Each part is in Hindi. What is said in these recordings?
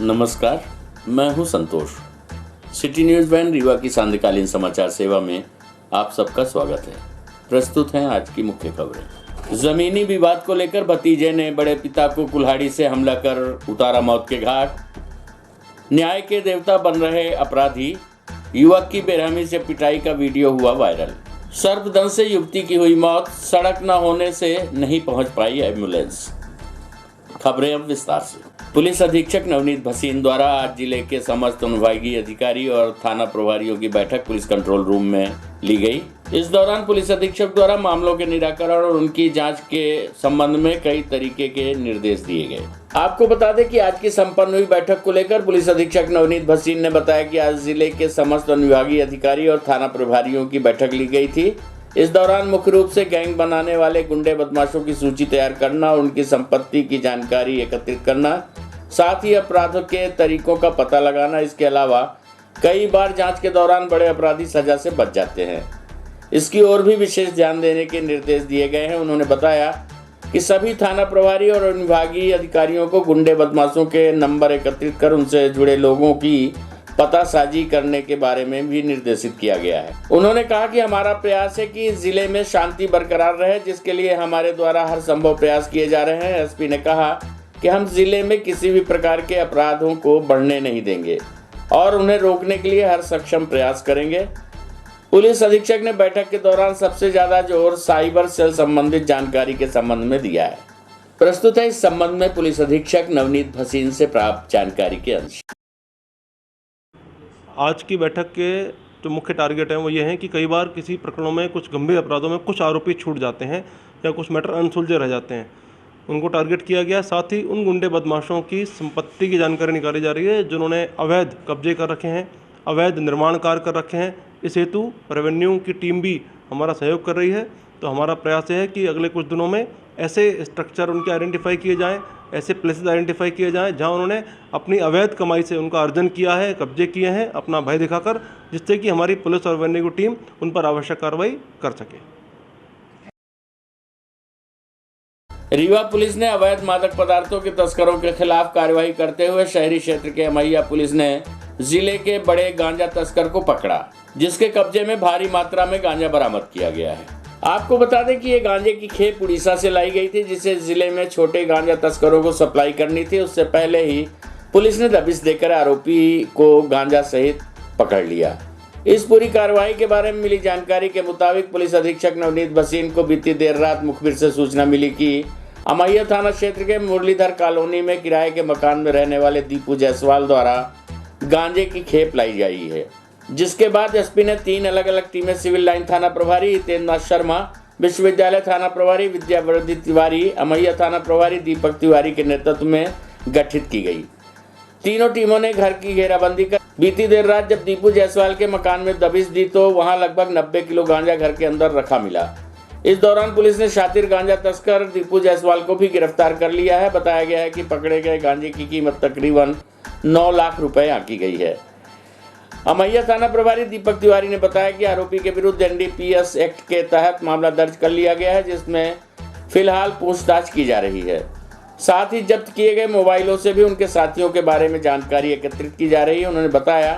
नमस्कार, मैं हूं संतोष। सिटी न्यूज़ वैन रीवा की सांध्यकालीन समाचार सेवा में आप सबका स्वागत है। प्रस्तुत हैं आज की मुख्य खबरें। जमीनी विवाद को लेकर भतीजे ने बड़े पिता को कुल्हाड़ी से हमला कर उतारा मौत के घाट। न्याय के देवता बन रहे अपराधी, युवक की बेरहमी से पिटाई का वीडियो हुआ वायरल। सर्पदंश से युवती की हुई मौत, सड़क न होने से नहीं पहुंच पाई एम्बुलेंस। खबरें अब विस्तार से। पुलिस अधीक्षक नवनीत भसीन द्वारा आज जिले के समस्त अनुविभागीय अधिकारी और थाना प्रभारियों की बैठक पुलिस कंट्रोल रूम में ली गई। इस दौरान पुलिस अधीक्षक द्वारा मामलों के निराकरण और उनकी जांच के संबंध में कई तरीके के निर्देश दिए गए। आपको बता दें कि आज की संपन्न हुई बैठक को लेकर पुलिस अधीक्षक नवनीत भसीन ने बताया कि आज जिले के समस्त अनुविभागीय अधिकारी और थाना प्रभारियों की बैठक ली गई थी। इस दौरान मुख्य रूप से गैंग बनाने वाले गुंडे बदमाशों की सूची तैयार करना और उनकी संपत्ति की जानकारी एकत्रित करना, साथ ही अपराधों के तरीकों का पता लगाना। इसके अलावा कई बार जांच के दौरान बड़े अपराधी सजा से बच जाते हैं, इसकी ओर भी विशेष ध्यान देने के निर्देश दिए गए हैं। उन्होंने बताया कि सभी थाना प्रभारी और अनुविभागीय अधिकारियों को गुंडे बदमाशों के नंबर एकत्रित कर उनसे जुड़े लोगों की पतासाजी करने के बारे में भी निर्देशित किया गया है। उन्होंने कहा कि हमारा प्रयास है कि जिले में शांति बरकरार रहे, जिसके लिए हमारे द्वारा हर संभव प्रयास किए जा रहे हैं। एसपी ने कहा कि हम जिले में किसी भी प्रकार के अपराधों को बढ़ने नहीं देंगे और उन्हें रोकने के लिए हर सक्षम प्रयास करेंगे। पुलिस अधीक्षक ने बैठक के दौरान सबसे ज्यादा जोर साइबर सेल संबंधित जानकारी के संबंध में दिया है। प्रस्तुत है इस संबंध में पुलिस अधीक्षक नवनीत भसीन से प्राप्त जानकारी के अंश। आज की बैठक के जो मुख्य टारगेट हैं वो ये हैं कि कई बार किसी प्रकरणों में, कुछ गंभीर अपराधों में कुछ आरोपी छूट जाते हैं या कुछ मैटर अनसुलझे रह जाते हैं, उनको टारगेट किया गया। साथ ही उन गुंडे बदमाशों की संपत्ति की जानकारी निकाली जा रही है जिन्होंने अवैध कब्जे कर रखे हैं, अवैध निर्माण कार्य कर रखे हैं। इस हेतु रेवेन्यू की टीम भी हमारा सहयोग कर रही है। तो हमारा प्रयास है कि अगले कुछ दिनों में ऐसे स्ट्रक्चर उनके आइडेंटिफाई किए जाएँ, ऐसे प्लेसेस आइडेंटिफाई किए जाएं जहां उन्होंने अपनी अवैध कमाई से उनका अर्जन किया है, कब्जे किए हैं, अपना भय दिखाकर, जिससे कि हमारी पुलिस और रेवेन्यू की टीम उन पर आवश्यक कार्रवाई कर सके। रीवा पुलिस ने अवैध मादक पदार्थों के तस्करों के खिलाफ कार्रवाई करते हुए शहरी क्षेत्र के अमैया पुलिस ने जिले के बड़े गांजा तस्कर को पकड़ा, जिसके कब्जे में भारी मात्रा में गांजा बरामद किया गया है। आपको बता दें कि ये गांजे की खेप उड़ीसा से लाई गई थी, जिसे जिले में छोटे गांजा तस्करों को सप्लाई करनी थी। उससे पहले ही पुलिस ने दबिश देकर आरोपी को गांजा सहित पकड़ लिया। इस पूरी कार्रवाई के बारे में मिली जानकारी के मुताबिक पुलिस अधीक्षक नवनीत भसीन को बीती देर रात मुखबिर से सूचना मिली कि अमैया थाना क्षेत्र के मुरलीधर कॉलोनी में किराए के मकान में रहने वाले दीपू जायसवाल द्वारा गांजे की खेप लाई गई है, जिसके बाद एसपी ने 3 अलग अलग टीमें सिविल लाइन थाना प्रभारी हितेंद्र शर्मा, विश्वविद्यालय थाना प्रभारी विद्यावर्धी तिवारी, अमैया थाना प्रभारी दीपक तिवारी के नेतृत्व में गठित की गई। तीनों टीमों ने घर की घेराबंदी कर बीती देर रात जब दीपू जायसवाल के मकान में दबिश दी तो वहां लगभग 90 किलो गांजा घर के अंदर रखा मिला। इस दौरान पुलिस ने शातिर गांजा तस्कर दीपू जायसवाल को भी गिरफ्तार कर लिया है। बताया गया है कि पकड़े गए गांजे की कीमत तकरीबन 9 लाख रुपए आंकी गई है। अमैया थाना प्रभारी दीपक तिवारी ने बताया कि आरोपी के विरुद्ध एनडीपीएस एक्ट के तहत मामला दर्ज कर लिया गया है, जिसमें फिलहाल पूछताछ की जा रही है। साथ ही जब्त किए गए मोबाइलों से भी उनके साथियों के बारे में जानकारी एकत्रित की जा रही है। उन्होंने बताया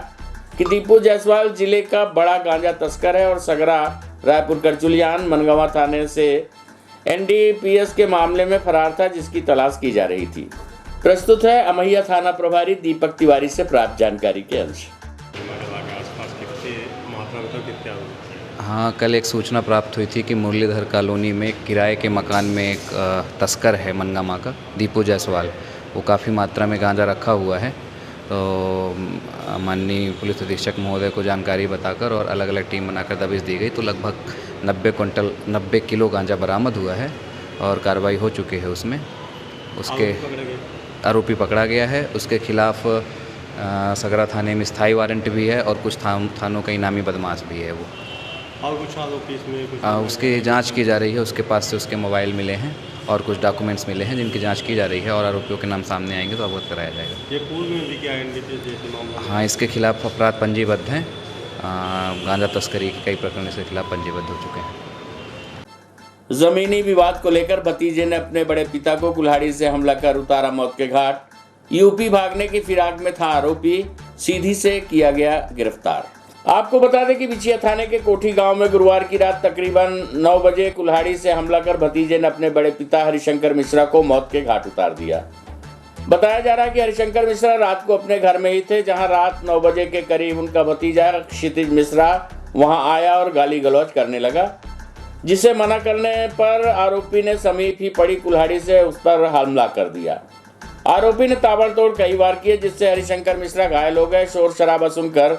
कि दीपू जायसवाल जिले का बड़ा गांजा तस्कर है और सगरा, रायपुर करचुलियान, मनगावा थाने से एनडीपीएस के मामले में फरार था, जिसकी तलाश की जा रही थी। प्रस्तुत है अमैया थाना प्रभारी दीपक तिवारी से प्राप्त जानकारी के अंश। हाँ, कल एक सूचना प्राप्त हुई थी कि मुरलीधर कॉलोनी में किराए के मकान में एक तस्कर है मनगामा का, दीपू जायसवाल। वो काफ़ी मात्रा में गांजा रखा हुआ है। तो माननीय पुलिस अधीक्षक महोदय को जानकारी बताकर और अलग अलग टीम बनाकर दबिश दी गई। तो लगभग 90 किलो गांजा बरामद हुआ है और कार्रवाई हो चुकी है। उसमें उसके आरोपी पकड़ा गया है। उसके खिलाफ सगरा थाने में स्थायी वारंट भी है और कुछ थानों का इनामी बदमाश भी है। वो और कुछ आरोपी इसमें उसकी जांच की जा रही है। उसके पास से उसके मोबाइल मिले हैं और कुछ डॉक्यूमेंट्स मिले हैं जिनकी जांच की जा रही है और आरोपियों के नाम सामने आएंगे तो अवगत कराया जाएगा। ये पूर्व में भी क्या जैसे मामला? हाँ, इसके खिलाफ अपराध पंजीबद्ध हैं। गांजा तस्करी के कई प्रकरण इसके खिलाफ पंजीबद्ध हो चुके हैं। जमीनी विवाद को लेकर भतीजे ने अपने बड़े पिता को कुल्हाड़ी से हमला कर उतारा मौत के घाट। यूपी भागने की फिराक में था आरोपी, सीधी से किया गया गिरफ्तार। आपको बता दें कि बिछिया थाने के कोठी गांव में गुरुवार की रात तकरीबन 9 बजे कुल्हाड़ी से हमला कर भतीजे ने अपने बड़े पिता हरिशंकर मिश्रा को मौत के घाट उतार दिया। बताया जा रहा है कि हरिशंकर मिश्रा रात को अपने घर में ही थे, जहां रात 9 बजे के करीब उनका भतीजा क्षितिज मिश्रा वहां आया और गाली गलौज करने लगा, जिसे मना करने पर आरोपी ने समीप ही पड़ी कुल्हाड़ी से उस पर हमला कर दिया। आरोपी ने ताबड़तोड़ कई वार किए, जिससे हरिशंकर मिश्रा घायल हो गए। शोर शराबा सुनकर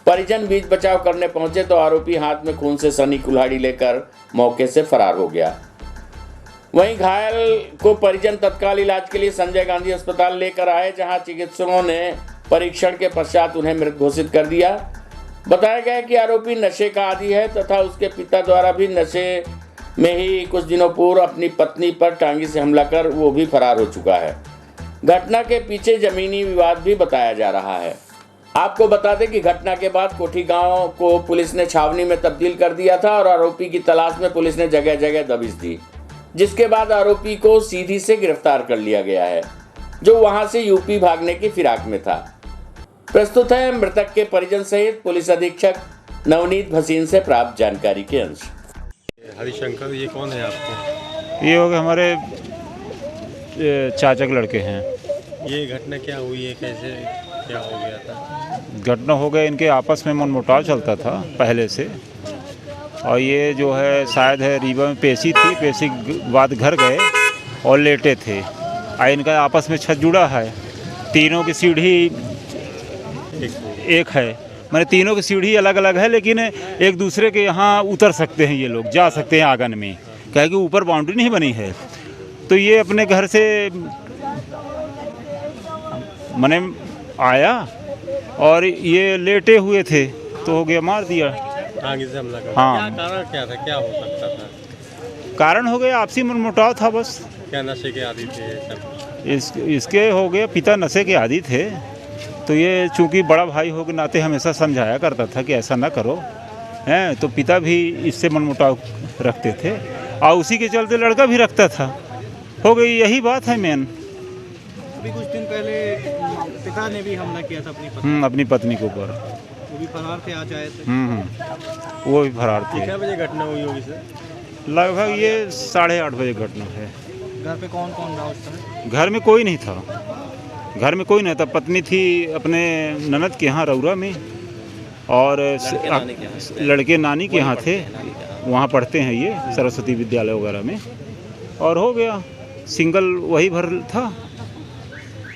परिजन बीच बचाव करने पहुंचे तो आरोपी हाथ में खून से सनी कुल्हाड़ी लेकर मौके से फरार हो गया। वहीं घायल को परिजन तत्काल इलाज के लिए संजय गांधी अस्पताल लेकर आए, जहां चिकित्सकों ने परीक्षण के पश्चात उन्हें मृत घोषित कर दिया। बताया गया कि आरोपी नशे का आदी है तथा उसके पिता द्वारा भी नशे में ही कुछ दिनों पूर्व अपनी पत्नी पर टांगी से हमला कर वो भी फरार हो चुका है। घटना के पीछे जमीनी विवाद भी बताया जा रहा है। आपको बता दें कि घटना के बाद कोठी गांव को पुलिस ने छावनी में तब्दील कर दिया था और आरोपी की तलाश में पुलिस ने जगह जगह दबिश दी, जिसके बाद आरोपी को सीधी से गिरफ्तार कर लिया गया है, जो वहां से यूपी भागने की फिराक में था। प्रस्तुत है मृतक के परिजन सहित पुलिस अधीक्षक नवनीत भसीन से प्राप्त जानकारी के अंश। हरिशंकर, ये कौन है आपको? ये हो गए हमारे चाचा के लड़के हैं। ये घटना क्या हुई है, कैसे क्या हो गया था? घटना हो गया, इनके आपस में मनमुटाव चलता था पहले से, और ये जो है शायद है रीवा में पेशी थी, पेशी बाद घर गए और लेटे थे। इनका आपस में छत जुड़ा है, तीनों की सीढ़ी एक है, मैंने तीनों की सीढ़ी अलग अलग है, लेकिन एक दूसरे के यहाँ उतर सकते हैं, ये लोग जा सकते हैं आंगन में, क्या कि ऊपर बाउंड्री नहीं बनी है। तो ये अपने घर से मैंने आया और ये लेटे हुए थे तो हो गया, मार दिया। आगे से हमला कर। हाँ। क्या कारण क्या था, क्या हो सकता था? कारण हो गया आपसी मनमुटाव था बस। क्या नशे के आदी थे सब? इसके हो गया, पिता नशे के आदी थे, तो ये चूंकि बड़ा भाई हो के नाते हमेशा समझाया करता था कि ऐसा ना करो, हैं, तो पिता भी इससे मनमुटाव रखते थे और उसी के चलते लड़का भी रखता था। हो गई, यही बात है मेन। अभी कुछ दिन पहले पिता ने भी हमला किया था अपनी पत्नी के ऊपर। वो भी फरार थे, आज आए थे। वो भी फरार थे। कितने बजे घटना हुई होगी सर? लगभग ये 8:30 बजे घटना है। घर पे कौन कौन था उस समय? घर में कोई नहीं था, घर में कोई नहीं था। पत्नी थी अपने ननद के यहाँ रौरा में, और लड़के नानी के यहाँ थे, वहाँ पढ़ते हैं ये सरस्वती विद्यालय वगैरह में। और हो गया, सिंगल वही भर था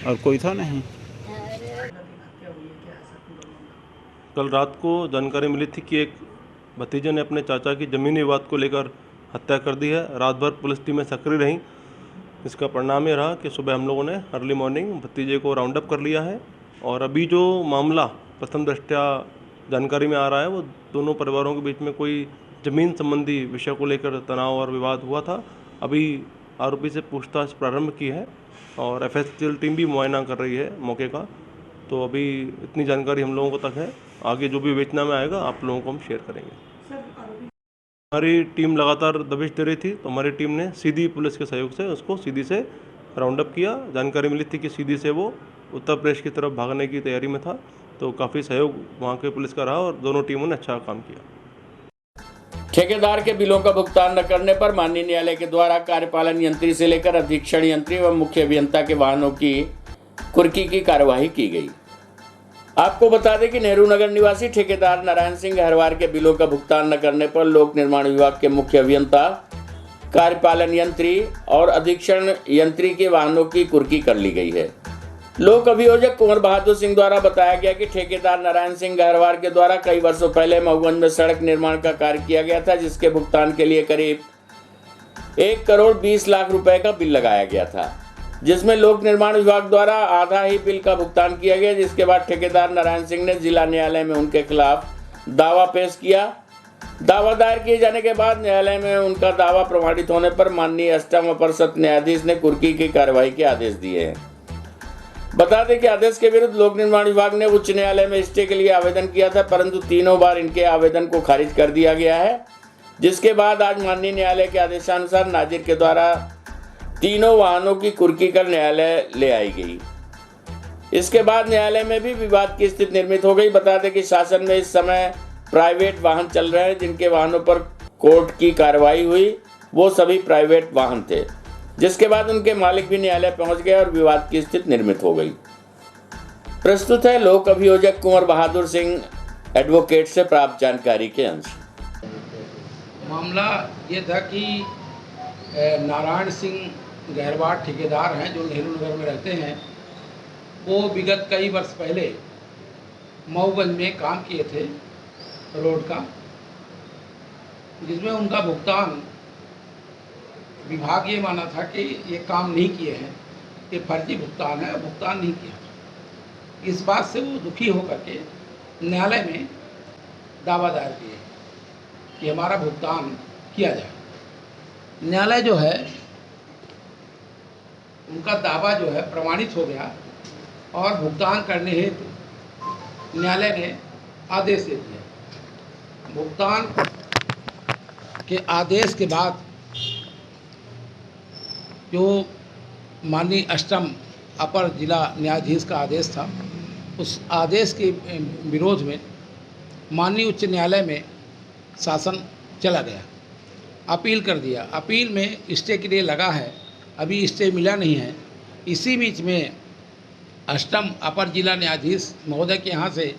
और कोई था नहीं। कल रात को जानकारी मिली थी कि एक भतीजे ने अपने चाचा की ज़मीनी विवाद को लेकर हत्या कर दी है। रात भर पुलिस टीमें सक्रिय रहीं। इसका परिणाम ये रहा कि सुबह हम लोगों ने अर्ली मॉर्निंग भतीजे को राउंड अप कर लिया है, और अभी जो मामला प्रथम दृष्टया जानकारी में आ रहा है, वो दोनों परिवारों के बीच में कोई ज़मीन संबंधी विषय को लेकर तनाव और विवाद हुआ था। अभी आरोपी से पूछताछ प्रारंभ की है और एफएसएल टीम भी मुआयना कर रही है मौके का। तो अभी इतनी जानकारी हम लोगों को तक है, आगे जो भी विवेचना में आएगा आप लोगों को हम शेयर करेंगे। हमारी टीम लगातार दबिश दे रही थी, तो हमारी टीम ने सीधी पुलिस के सहयोग से उसको सीधी से राउंड अप किया। जानकारी मिली थी कि सीधी से वो उत्तर प्रदेश की तरफ भागने की तैयारी में था, तो काफ़ी सहयोग वहाँ के पुलिस का रहा और दोनों टीमों ने अच्छा काम किया। ठेकेदार के बिलों का भुगतान न करने पर माननीय न्यायालय के द्वारा कार्यपालन यंत्री से लेकर अधीक्षण यंत्री व मुख्य अभियंता के वाहनों की कुर्की की कार्यवाही की गई। आपको बता दें कि नेहरू नगर निवासी ठेकेदार नारायण सिंह हरवार के बिलों का भुगतान न करने पर लोक निर्माण विभाग के मुख्य अभियंता, कार्यपालन यंत्री और अधीक्षण यंत्री के वाहनों की कुर्की कर ली गई है। लोक अभियोजक कुंवर बहादुर सिंह द्वारा बताया गया कि ठेकेदार नारायण सिंह गहरवार के द्वारा कई वर्षों पहले मऊगंज में सड़क निर्माण का कार्य किया गया था, जिसके भुगतान के लिए करीब 1,20,00,000 रुपए का बिल लगाया गया था, जिसमें लोक निर्माण विभाग द्वारा आधा ही बिल का भुगतान किया गया। जिसके बाद ठेकेदार नारायण सिंह ने जिला न्यायालय में उनके खिलाफ दावा पेश किया। दावा दायर किए जाने के बाद न्यायालय में उनका दावा प्रमाणित होने पर माननीय अष्टम अपर सत्र न्यायाधीश ने कुर्की की कार्रवाई के आदेश दिए हैं। बता दें कि आदेश के विरुद्ध लोक निर्माण विभाग ने उच्च न्यायालय में स्टे के लिए आवेदन किया था, परंतु तीनों बार इनके आवेदन को खारिज कर दिया गया है। जिसके बाद आज माननीय न्यायालय के आदेशानुसार नाजिर के द्वारा तीनों वाहनों की कुर्की कर न्यायालय ले आई गई। इसके बाद न्यायालय में भी विवाद की स्थिति निर्मित हो गई। बता दें कि शासन में इस समय प्राइवेट वाहन चल रहे हैं। जिनके वाहनों पर कोर्ट की कार्रवाई हुई वो सभी प्राइवेट वाहन थे, जिसके बाद उनके मालिक भी न्यायालय पहुंच गए और विवाद की स्थिति निर्मित हो गई। प्रस्तुत है लोक अभियोजक कुंवर बहादुर सिंह एडवोकेट से प्राप्त जानकारी के अंश। मामला ये था कि नारायण सिंह गहरवाड़ ठेकेदार हैं जो नेहरू नगर में रहते हैं। वो विगत कई वर्ष पहले मऊगंज में काम किए थे रोड का, जिसमें उनका भुगतान विभाग ये माना था कि ये काम नहीं किए हैं, ये फर्जी भुगतान है, भुगतान नहीं किया। इस बात से वो दुखी होकर के न्यायालय में दावा दायर किए कि हमारा भुगतान किया जाए। न्यायालय जो है उनका दावा जो है प्रमाणित हो गया और भुगतान करने हेतु न्यायालय ने आदेश दे दिया। भुगतान के आदेश के बाद जो माननीय अष्टम अपर जिला न्यायाधीश का आदेश था, उस आदेश के विरोध में माननीय उच्च न्यायालय में शासन चला गया, अपील कर दिया। अपील में स्टे के लिए लगा है, अभी स्टे मिला नहीं है। इसी बीच में अष्टम अपर जिला न्यायाधीश महोदय के यहाँ से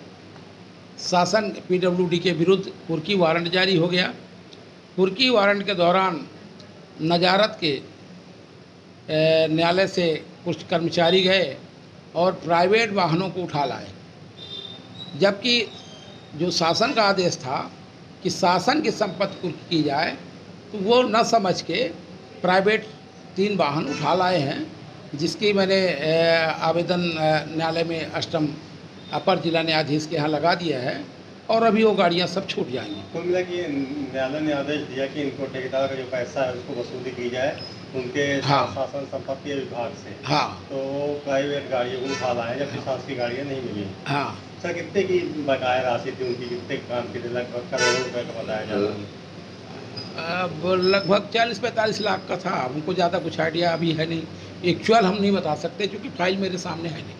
शासन पीडब्ल्यूडी के विरुद्ध कुर्की वारंट जारी हो गया। कुर्की वारंट के दौरान नजारत के न्यायालय से कुछ कर्मचारी गए और प्राइवेट वाहनों को उठा लाए, जबकि जो शासन का आदेश था कि शासन की संपत्ति कुर्क की जाए, तो वो न समझ के प्राइवेट 3 वाहन उठा लाए हैं, जिसकी मैंने आवेदन न्यायालय में अष्टम अपर जिला न्यायाधीश के यहाँ लगा दिया है और अभी वो गाड़ियाँ सब छूट जाएंगी। कुल मिला कि न्यायालय ने आदेश दिया कि इनको ठेकेदार का जो पैसा है उसको वसूली की जाए उनके शासन संपत्ति विभाग से। हाँ, तो प्राइवेट गाड़ियों को उठा लाए, जबकि शासकीय गाड़ियाँ नहीं मिली। हाँ सर, कितने की बकाया राशि थी उनकी, कितने काम के लिए? लगभग करोड़ों रुपये का बताया जा रहा है। लगभग 40-45 लाख का था। हमको ज़्यादा कुछ आइडिया अभी है नहीं, एक्चुअल हम नहीं बता सकते क्योंकि फाइल मेरे सामने है नहीं।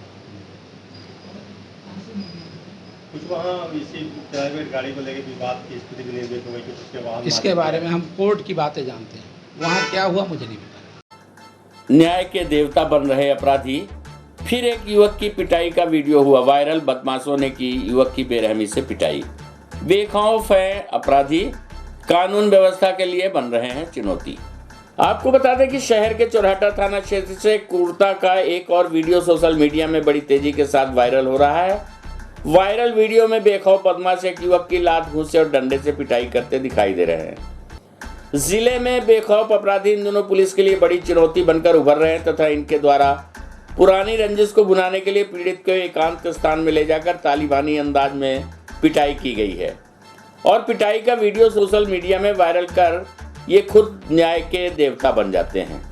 कुछ वहाँ इसी प्राइवेट गाड़ी को लेकर विवाद की स्थिति भी निर्मित हो गई, कुछ उसके बाद इसके बारे में हम कोर्ट की बातें जानते हैं, वहाँ क्या हुआ मुझे नहीं पता। न्याय के देवता बन रहे अपराधी, फिर एक युवक की पिटाई का वीडियो हुआ वायरल। बदमाशों ने की युवक की बेरहमी से पिटाई। बेखौफ है अपराधी, कानून व्यवस्था के लिए बन रहे हैं चुनौती। आपको बता दें कि शहर के चौराहा थाना क्षेत्र से क्रूरता का एक और वीडियो सोशल मीडिया में बड़ी तेजी के साथ वायरल हो रहा है। वायरल वीडियो में बेखौफ बदमाश एक युवक की लात घूंसे और डंडे से पिटाई करते दिखाई दे रहे हैं। जिले में बेखौफ अपराधी इन दोनों पुलिस के लिए बड़ी चुनौती बनकर उभर रहे हैं तथा इनके द्वारा पुरानी रंजिश को भुनाने के लिए पीड़ित को एकांत स्थान में ले जाकर तालिबानी अंदाज में पिटाई की गई है और पिटाई का वीडियो सोशल मीडिया में वायरल कर ये खुद न्याय के देवता बन जाते हैं।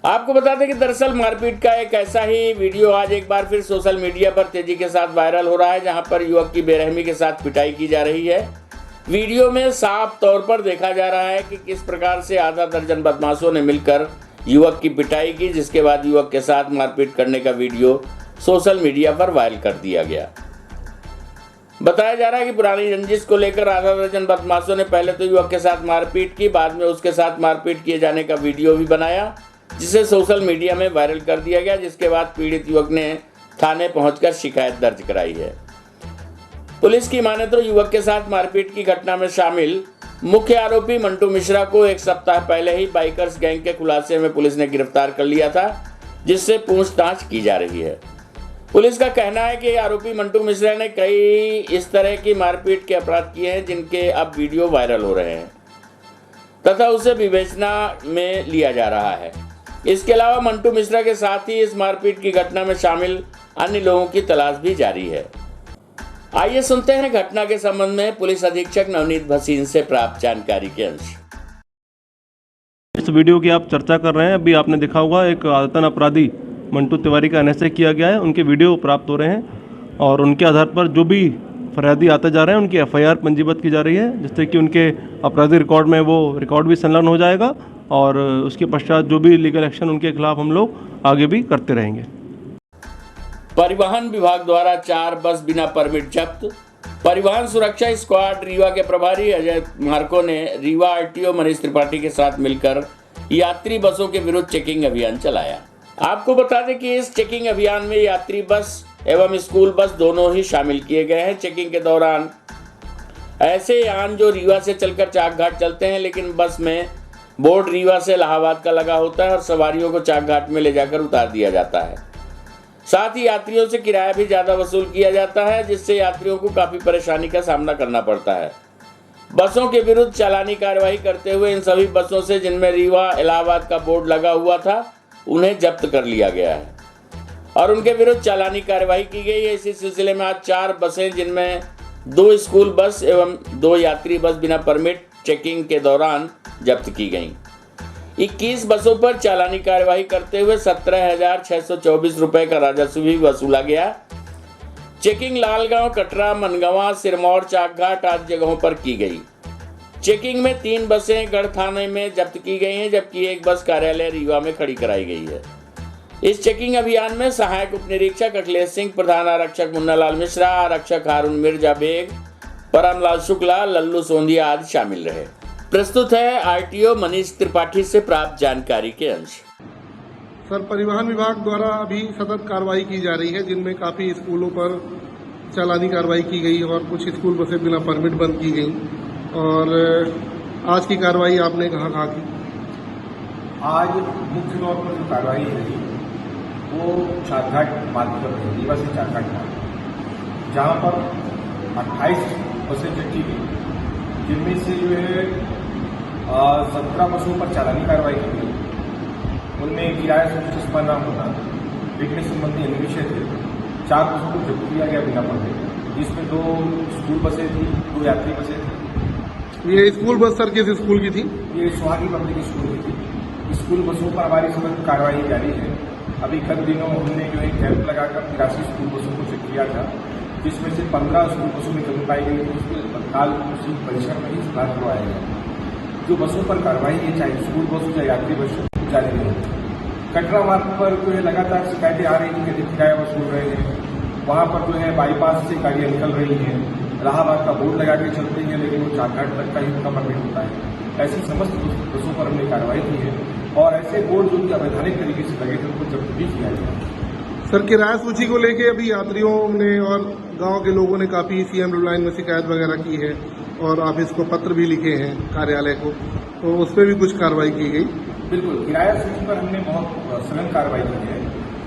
आपको बता दें कि दरअसल मारपीट का एक ऐसा ही वीडियो आज एक बार फिर सोशल मीडिया पर तेजी के साथ वायरल हो रहा है, जहां पर युवक की बेरहमी के साथ पिटाई की जा रही है। वीडियो में साफ तौर पर देखा जा रहा है कि किस प्रकार से आधा दर्जन बदमाशों ने मिलकर युवक की पिटाई की, जिसके बाद युवक के साथ मारपीट करने का वीडियो सोशल मीडिया पर वायरल कर दिया गया। बताया जा रहा है कि पुरानी रंजिश को लेकर आधा दर्जन बदमाशों ने पहले तो युवक के साथ मारपीट की, बाद में उसके साथ मारपीट किए जाने का वीडियो भी बनाया, जिसे सोशल मीडिया में वायरल कर दिया गया, जिसके बाद पीड़ित युवक ने थाने पहुंचकर शिकायत दर्ज कराई है। पुलिस की माने तो युवक के साथ मारपीट की घटना में शामिल मुख्य आरोपी मंटू मिश्रा को एक सप्ताह पहले ही बाइकर्स गैंग के खुलासे में पुलिस ने गिरफ्तार कर लिया था, जिससे पूछताछ की जा रही है। पुलिस का कहना है कि आरोपी मंटू मिश्रा ने कई इस तरह की मारपीट के अपराध किए हैं जिनके अब वीडियो वायरल हो रहे हैं तथा उसे विवेचना में लिया जा रहा है। इसके अलावा मंटू मिश्रा के साथ ही इस मारपीट की घटना में शामिल अन्य लोगों की तलाश भी जारी है। आइए सुनते हैं घटना के संबंध में पुलिस अधीक्षक नवनीत भसीन से प्राप्त जानकारी के अंश। इस वीडियो की आप चर्चा कर रहे हैं, अभी आपने देखा होगा एक आदतन अपराधी मंटू तिवारी का एनएसए किया गया है, उनके वीडियो प्राप्त हो रहे हैं और उनके आधार पर जो भी फरियादी आते जा रहे हैं उनकी एफआईआर पंजीबद्ध की जा रही है, जिससे कि उनके आपराधिक रिकॉर्ड में वो रिकॉर्ड भी संलग्न हो जाएगा और उसके पश्चात जो भी लीगल एक्शन उनके खिलाफ हम लोग आगे भी करते रहेंगे। परिवहन विभाग द्वारा 4 बस बिना परमिट जब्त। परिवहन सुरक्षा स्क्वाड रीवा के प्रभारी अजय मार्को ने रीवा आरटीओ मनीष त्रिपाठी के साथ मिलकर यात्री बसों के विरुद्ध चेकिंग अभियान चलाया। आपको बता दें कि इस चेकिंग अभियान में यात्री बस एवं स्कूल बस दोनों ही शामिल किए गए हैं। चेकिंग के दौरान ऐसे यान जो रीवा से चलकर चाकघाट चलते हैं, लेकिन बस में बोर्ड रीवा से इलाहाबाद का लगा होता है और सवारियों को चाकघाट में ले जाकर उतार दिया जाता है। साथ ही यात्रियों से किराया भी ज़्यादा वसूल किया जाता है, जिससे यात्रियों को काफ़ी परेशानी का सामना करना पड़ता है। बसों के विरुद्ध चालानी कार्रवाई करते हुए इन सभी बसों से जिनमें रीवा इलाहाबाद का बोर्ड लगा हुआ था, उन्हें जब्त कर लिया गया है और उनके विरुद्ध चालानी कार्रवाई की गई है। इसी सिलसिले में आज 4 बसें जिनमें 2 स्कूल बस एवं 2 यात्री बस बिना परमिट चेकिंग के दौरान जब्त की गईं। 21 बसों पर चालानी कार्रवाई करते हुए 17,624 रुपए का राजस्व भी वसूला गया। चेकिंग लालगांव, कटरा, मनगवा, सिरमौर, चाकघाट आदि जगहों पर की गई। चेकिंग में 3 बसें गढ़ थाने में जब्त की गई हैं, जबकि 1 बस कार्यालय रीवा में खड़ी कराई गई है। इस चेकिंग अभियान में सहायक उप निरीक्षक अखिलेश सिंह, प्रधान आरक्षक मुन्नालाल मिश्रा, आरक्षक हारून मिर्जा बेग, परमलाल शुक्ला, लल्लू सोंधिया आदि शामिल रहे। प्रस्तुत है आरटीओ मनीष त्रिपाठी से प्राप्त जानकारी के अंश। सर, परिवहन विभाग द्वारा अभी सतत कार्रवाई की जा रही है, जिनमें काफ़ी स्कूलों पर चालानी कार्रवाई की गई और कुछ स्कूल बसें बिना परमिट बंद की गई। और आज की कार्रवाई आपने कहाँ की? आज मुख्य तौर पर जो कार्रवाई रही वो चाकघाट मार्ग पर रही, रीवा से चाकघाट मार्ग, जहाँ पर 28 बसें चेक की गई, जिनमें से जो है 17 बसों पर चालानी कार्रवाई की गई। उनमें किराया से चश्मा न होना, फिटनेस संबंधी अन्य विषय थे। 4 बसों को जब्त किया गया बिना परमिट, जिसमें 2 स्कूल बसें थी, 2 यात्री बसें थी। ये स्कूल बस सर किस स्कूल की थी? ये सुहागी पब्लिक स्कूल की थी। स्कूल बसों पर हमारी सतत कार्रवाई जारी है। अभी कल दिनों हमने जो है कैंप लगाकर 83 स्कूल बसों को चेक किया था, जिसमें से 15 स्कूल बसों में कमी पाई गई थी। उसमें तत्काल उसी परिसर में ही सुधार करवाया गया। जो बसों पर कार्रवाई है, चाहे स्कूल बस हो चाहे यात्री बस हो, जारी नहीं। कटरा मार्ग पर जो है लगातार शिकायतें आ रही थी कि किराया वसूल रहे हैं। वहाँ पर जो है बाईपास से गाड़ियाँ निकल रही हैं, इलाहाबाद का बोर्ड लगा के चलती हैं, लेकिन वो चाकघाट तक का ही उनका परमिट होता है। ऐसी समस्त बसों पर हमने कार्रवाई की है और ऐसे बोर्ड जो कि अवैधानिक तरीके से लगे थे उनको जब्त भी किया गया। सर, किराया सूची को लेके अभी यात्रियों ने और गांव के लोगों ने काफ़ी सीएम लाइन में शिकायत वगैरह की है और ऑफिस को पत्र भी लिखे हैं कार्यालय को, तो उस पर भी कुछ कार्रवाई की गई? बिल्कुल, किराया सूची पर हमने बहुत सघन कार्रवाई की है।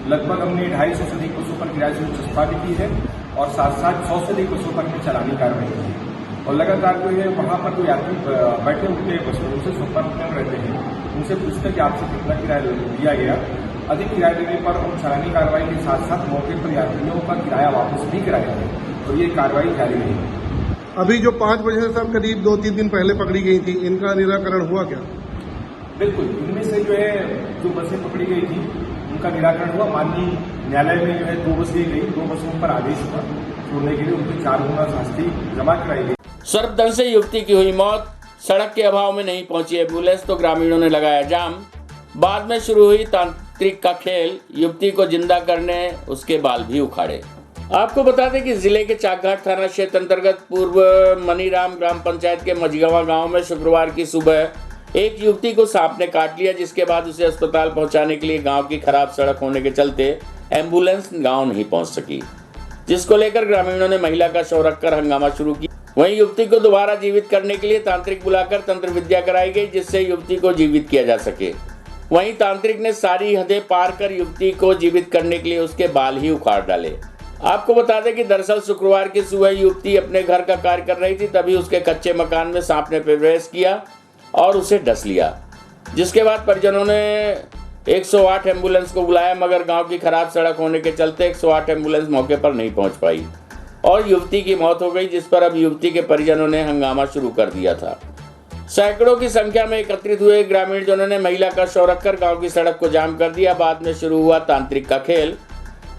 लगभग हमने 250 से अधिक बसों पर किराया सूची चस्पा भी की है और साथ साथ 100 से अधिक बसों पर चालानी कार्रवाई की है। और लगातार जो है वहाँ पर जो यात्री बैठे उठे बसों उनसे संपर्क में रहते हैं, उनसे पूछते हैं कि आपसे कितना किराया दिया गया। अधिक किराया देने पर और चालानी कार्रवाई के साथ साथ मौके पर यात्रियों का किराया वापस भी कराया है और ये कार्रवाई जारी रही। अभी जो 5 बजे से सर करीब 2-3 दिन पहले पकड़ी गई थी, इनका निराकरण हुआ क्या? बिल्कुल, इनमें से जो है जो बसें पकड़ी गई थी उनका निराकरण हुआ। माननीय न्यायालय में जो है 2 बसें गई, 2 बसों पर आदेश हुआ छोड़ने के लिए, उनकी 4 गुना शास्ति जमा कराई गई। सर्पदंश से युवती की हुई मौत, सड़क के अभाव में नहीं पहुंची एम्बुलेंस तो ग्रामीणों ने लगाया जाम। बाद में शुरू हुई तांत्रिक का खेल, युवती को जिंदा करने उसके बाल भी उखाड़े। आपको बता दें कि जिले के चाकघाट थाना क्षेत्र अंतर्गत पूर्व मनीराम ग्राम पंचायत के मझगवा गांव में शुक्रवार की सुबह एक युवती को सांप ने काट लिया, जिसके बाद उसे अस्पताल पहुंचाने के लिए गांव की खराब सड़क होने के चलते एम्बुलेंस गांव नहीं पहुंच सकी, जिसको लेकर ग्रामीणों ने महिला का शव रखकर हंगामा शुरू किया। वहीं युवती को दोबारा जीवित करने के लिए तांत्रिक बुलाकर तंत्र विद्या कराई गई, जिससे युवती को जीवित किया जा सके। वहीं तांत्रिक ने सारी हदें पार कर युवती को जीवित करने के लिए उसके बाल ही उखाड़ डाले। आपको बता दें कि दरअसल शुक्रवार की सुबह युवती अपने घर का कार्य कर रही थी, तभी उसके कच्चे मकान में सांप ने प्रवेश किया और उसे डस लिया, जिसके बाद परिजनों ने 108 एम्बुलेंस को बुलाया, मगर गांव की खराब सड़क होने के चलते 108 एम्बुलेंस मौके पर नहीं पहुंच पाई और युवती की मौत हो गई, जिस पर अब युवती के परिजनों ने हंगामा शुरू कर दिया था। सैकड़ों की संख्या में एकत्रित हुए ग्रामीणजनों ने महिला का शव रखकर गांव की सड़क को जाम कर दिया। बाद में शुरू हुआ तांत्रिक का खेल,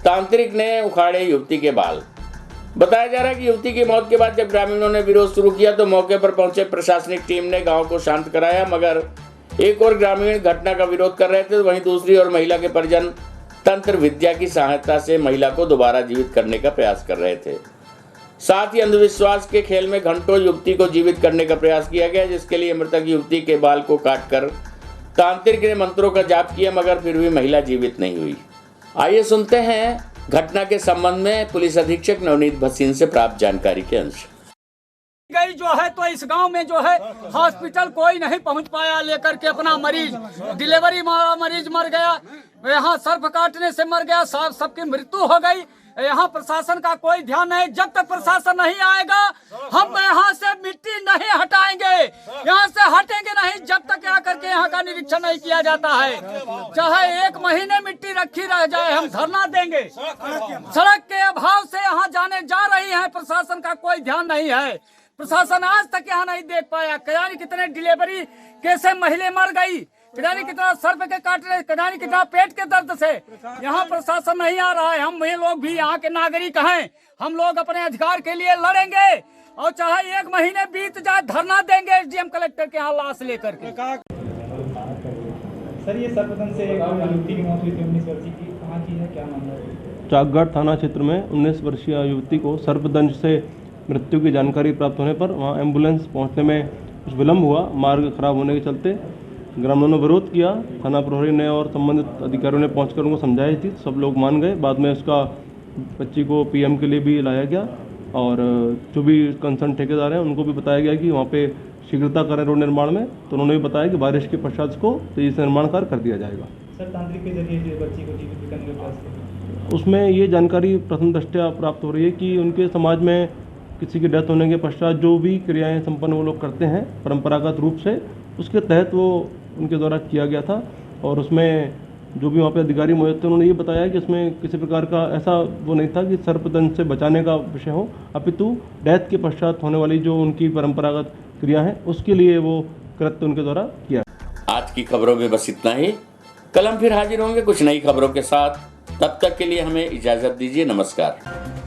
तांत्रिक ने उखाड़े युवती के बाल। बताया जा रहा है कि युवती की मौत के बाद जब ग्रामीणों ने विरोध शुरू किया तो मौके पर पहुंचे प्रशासनिक टीम ने गांव को शांत कराया, मगर एक और ग्रामीण घटना का विरोध कर रहे थे, वहीं दूसरी ओर महिला के परिजन तंत्र विद्या की सहायता से महिला को दोबारा जीवित करने का प्रयास कर रहे थे। साथ ही अंधविश्वास के खेल में घंटों युवती को जीवित करने का प्रयास किया गया, जिसके लिए मृतक युवती के बाल को काटकर तांत्रिक ने मंत्रों का जाप किया, मगर फिर भी महिला जीवित नहीं हुई। आइए सुनते हैं घटना के संबंध में पुलिस अधीक्षक नवनीत भसीन से प्राप्त जानकारी के अंश। गई जो है तो इस गांव में जो है हॉस्पिटल कोई नहीं पहुंच पाया लेकर के अपना मरीज, डिलीवरी मरीज मर गया, यहाँ सर्प काटने से मर गया, सबकी मृत्यु हो गई। यहाँ प्रशासन का कोई ध्यान नहीं। जब तक प्रशासन नहीं आएगा हम यहाँ से मिट्टी नहीं हटाएंगे, यहाँ से हटेंगे नहीं जब तक यहाँ करके यहाँ का निरीक्षण नहीं किया जाता है। चाहे 1 महीने मिट्टी रखी रह जाए, हम धरना देंगे। सड़क के अभाव से यहाँ जाने जा रही है, प्रशासन का कोई ध्यान नहीं है। प्रशासन आज तक यहाँ नहीं देख पाया। कजानी कितने डिलीवरी कैसे महिला मर गई, कजानी कितना सर्प के काटने, कजानी कितना पेट के दर्द से। यहाँ प्रशासन नहीं आ रहा है। हम ये लोग भी यहाँ के नागरिक हैं, हम लोग अपने अधिकार के लिए लड़ेंगे और चाहे 1 महीने बीत जाए धरना देंगे एसडीएम कलेक्टर के यहाँ लाश लेकर के। सर ये सर्पदंश से युवती की मौत हुई थी 19 वर्षीय की, कहाँ की है, क्या मामला है? चाकघाट थाना क्षेत्र में 19 वर्षीय युवती को सर्पदंश से मृत्यु की जानकारी प्राप्त होने पर वहां एम्बुलेंस पहुंचने में कुछ विलम्ब हुआ। मार्ग खराब होने के चलते ग्रामीणों ने विरोध किया। थाना प्रहरी ने और संबंधित अधिकारियों ने पहुंचकर उनको समझाई थी, सब लोग मान गए। बाद में उसका बच्ची को पीएम के लिए भी लाया गया और जो भी कंसर्न ठेकेदार हैं उनको भी बताया गया कि वहाँ पे शीघ्रता करें रोड निर्माण में। तो उन्होंने भी बताया कि बारिश के पश्चात को तेजी से निर्माण कार्य कर दिया जाएगा। सर तांत्रिक के जरिए बच्ची को जीवित करने का प्रयास, उसमें ये जानकारी प्रथम दृष्टया प्राप्त हो रही है कि उनके समाज में किसी की डेथ होने के पश्चात जो भी क्रियाएं संपन्न वो लोग करते हैं परंपरागत रूप से, उसके तहत वो उनके द्वारा किया गया था। और उसमें जो भी वहाँ पे अधिकारी मौजूद थे उन्होंने ये बताया कि इसमें किसी प्रकार का ऐसा वो नहीं था कि सर्पदंश से बचाने का विषय हो, अपितु डेथ के पश्चात होने वाली जो उनकी परंपरागत क्रिया है उसके लिए वो कृत्य उनके द्वारा किया। आज की खबरों में बस इतना ही। कल हम फिर हाजिर होंगे कुछ नई खबरों के साथ। तब तक के लिए हमें इजाजत दीजिए। नमस्कार।